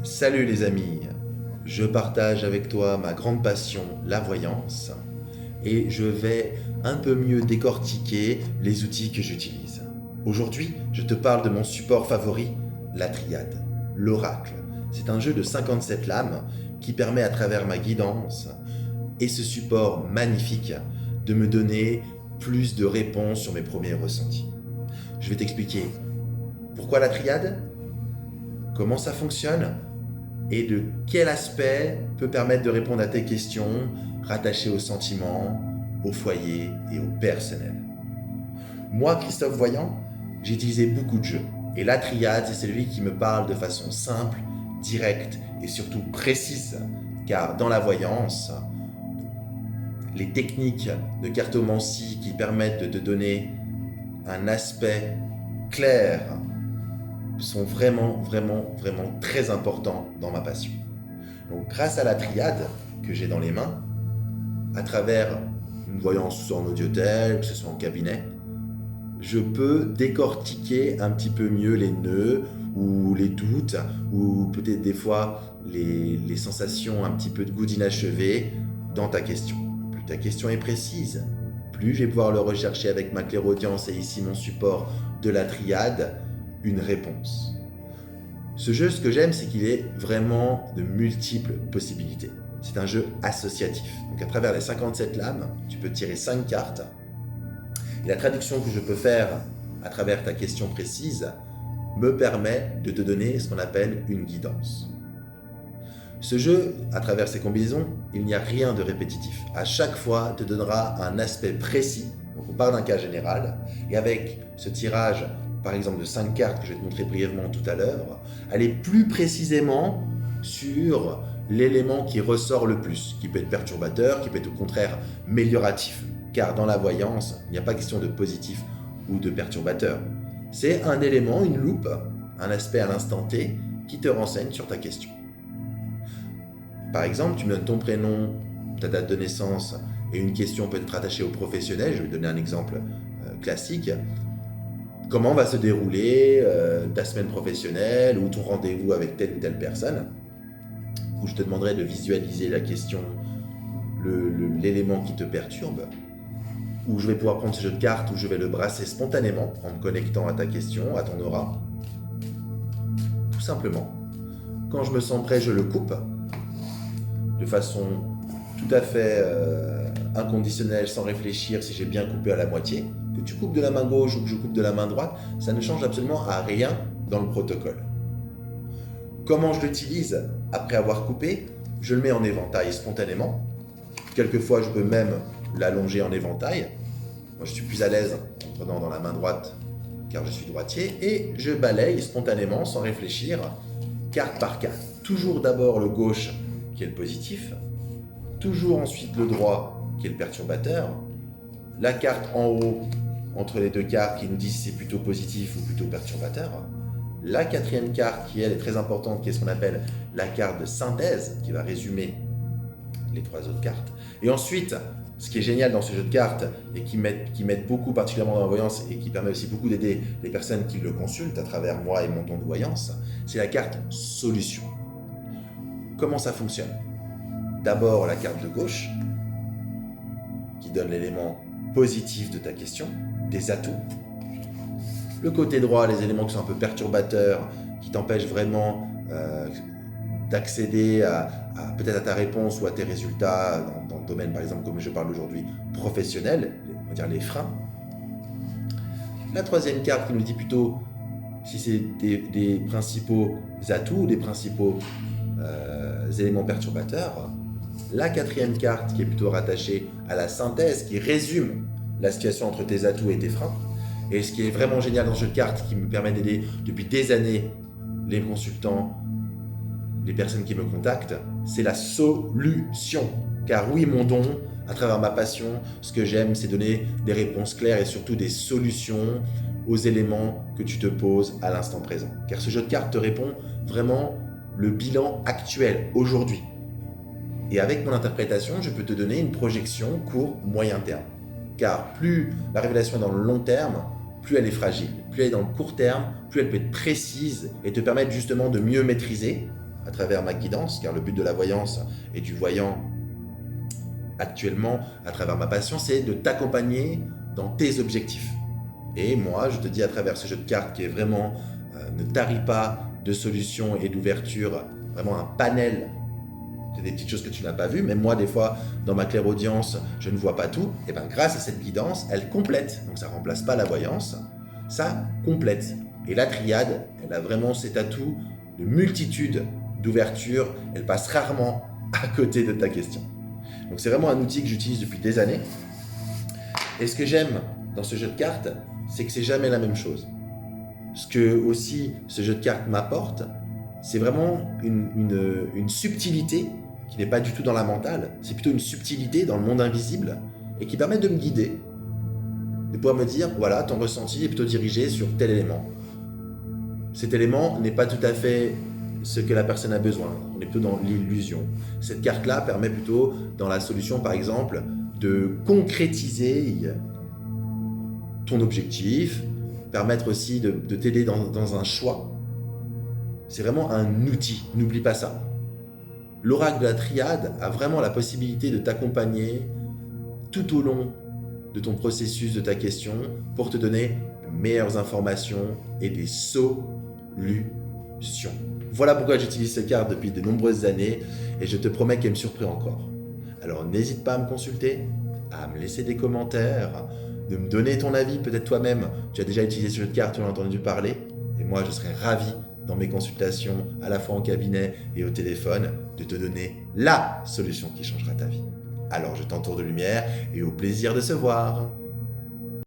Salut les amis, je partage avec toi ma grande passion, la voyance, et je vais un peu mieux décortiquer les outils que j'utilise. Aujourd'hui, je te parle de mon support favori, la triade, l'oracle. C'est un jeu de 57 lames qui permet à travers ma guidance et ce support magnifique de me donner plus de réponses sur mes premiers ressentis. Je vais t'expliquer pourquoi la triade, comment ça fonctionne et de quel aspect peut permettre de répondre à tes questions rattachées aux sentiments, au foyer et au personnel. Moi, Christophe Voyant, j'ai utilisé beaucoup de jeux. Et la triade, c'est celui qui me parle de façon simple, directe et surtout précise. Car dans la voyance, les techniques de cartomancie qui permettent de te donner un aspect clair sont vraiment très importants dans ma passion. Donc grâce à la triade que j'ai dans les mains, à travers une voyance en audiotel, que ce soit en cabinet, je peux décortiquer un petit peu mieux les nœuds ou les doutes ou peut-être des fois les sensations un petit peu de goût d'inachevé dans ta question. Plus ta question est précise, plus je vais pouvoir le rechercher avec ma clairaudience et ici mon support de la triade, une réponse. Ce jeu, ce que j'aime, c'est qu'il est vraiment de multiples possibilités. C'est un jeu associatif. Donc à travers les 57 lames, tu peux tirer 5 cartes. Et la traduction que je peux faire à travers ta question précise me permet de te donner ce qu'on appelle une guidance. Ce jeu, à travers ces combinaisons, il n'y a rien de répétitif. À chaque fois, te donnera un aspect précis. Donc on part d'un cas général, et avec ce tirage, par exemple de 5 cartes que je vais te montrer brièvement tout à l'heure, aller plus précisément sur l'élément qui ressort le plus, qui peut être perturbateur, qui peut être au contraire amélioratif. Car dans la voyance, il n'y a pas question de positif ou de perturbateur. C'est un élément, une loupe, un aspect à l'instant T qui te renseigne sur ta question. Par exemple, tu me donnes ton prénom, ta date de naissance et une question peut être attachée au professionnel. Je vais donner un exemple classique. Comment va se dérouler ta semaine professionnelle ou ton rendez-vous avec telle ou telle personne, où je te demanderai de visualiser la question, l'élément qui te perturbe, où je vais pouvoir prendre ce jeu de cartes, où je vais le brasser spontanément en me connectant à ta question, à ton aura. Tout simplement. Quand je me sens prêt, je le coupe de façon tout à fait inconditionnelle, sans réfléchir si j'ai bien coupé à la moitié. Que tu coupes de la main gauche ou que je coupe de la main droite, ça ne change absolument à rien dans le protocole. Comment je l'utilise après avoir coupé? Je le mets en éventail spontanément. Quelquefois, je peux même l'allonger en éventail. Moi, je suis plus à l'aise en prenant dans la main droite car je suis droitier et je balaye spontanément sans réfléchir, carte par carte. Toujours d'abord le gauche qui est le positif, toujours ensuite le droit qui est le perturbateur, la carte en haut entre les deux cartes qui nous dit si c'est plutôt positif ou plutôt perturbateur, la quatrième carte qui elle est très importante qui est ce qu'on appelle la carte de synthèse qui va résumer les trois autres cartes, et ensuite ce qui est génial dans ce jeu de cartes et qui m'aide beaucoup particulièrement dans la voyance et qui permet aussi beaucoup d'aider les personnes qui le consultent à travers moi et mon don de voyance, c'est la carte solution. Comment ça fonctionne? D'abord la carte de gauche qui donne l'élément positif de ta question, des atouts. Le côté droit, les éléments qui sont un peu perturbateurs, qui t'empêchent vraiment d'accéder peut-être à ta réponse ou à tes résultats dans le domaine, par exemple, comme je parle aujourd'hui, professionnel, on va dire les freins. La troisième carte qui nous dit plutôt si c'est des principaux atouts, des principaux éléments perturbateurs. La quatrième carte qui est plutôt rattachée à la synthèse, qui résume la situation entre tes atouts et tes freins. Et ce qui est vraiment génial dans ce jeu de cartes, qui me permet d'aider depuis des années les consultants, les personnes qui me contactent, c'est la solution. Car oui, mon don, à travers ma passion, ce que j'aime, c'est donner des réponses claires et surtout des solutions aux éléments que tu te poses à l'instant présent. Car ce jeu de cartes te répond vraiment le bilan actuel, aujourd'hui. Et avec mon interprétation, je peux te donner une projection court, moyen terme. Car plus la révélation est dans le long terme, plus elle est fragile. Plus elle est dans le court terme, plus elle peut être précise et te permettre justement de mieux maîtriser à travers ma guidance, car le but de la voyance et du voyant actuellement, à travers ma passion, c'est de t'accompagner dans tes objectifs. Et moi, je te dis à travers ce jeu de cartes qui est vraiment, ne tarit pas de solutions et d'ouverture, vraiment un panel. C'est des petites choses que tu n'as pas vues, même moi, des fois, dans ma clairaudience, je ne vois pas tout. Et bien, grâce à cette guidance, elle complète. Donc, ça ne remplace pas la voyance, ça complète. Et la triade, elle a vraiment cet atout de multitude d'ouverture. Elle passe rarement à côté de ta question. Donc, c'est vraiment un outil que j'utilise depuis des années. Et ce que j'aime dans ce jeu de cartes, c'est que c'est jamais la même chose. Ce que aussi ce jeu de cartes m'apporte, c'est vraiment une subtilité qui n'est pas du tout dans la mentale, c'est plutôt une subtilité dans le monde invisible et qui permet de me guider, de pouvoir me dire, voilà, ton ressenti est plutôt dirigé sur tel élément. Cet élément n'est pas tout à fait ce que la personne a besoin, on est plutôt dans l'illusion. Cette carte-là permet plutôt, dans la solution par exemple, de concrétiser ton objectif, permettre aussi de t'aider dans un choix. C'est vraiment un outil, n'oublie pas ça. L'oracle de la triade a vraiment la possibilité de t'accompagner tout au long de ton processus, de ta question, pour te donner de meilleures informations et des solutions. Voilà pourquoi j'utilise cette carte depuis de nombreuses années et je te promets qu'elle me surprend encore. Alors n'hésite pas à me consulter, à me laisser des commentaires, de me donner ton avis, peut-être toi-même, tu as déjà utilisé ce jeu de cartes, tu en as entendu parler, et moi je serais ravi dans mes consultations, à la fois en cabinet et au téléphone, de te donner la solution qui changera ta vie. Alors je t'entoure de lumière et au plaisir de se voir.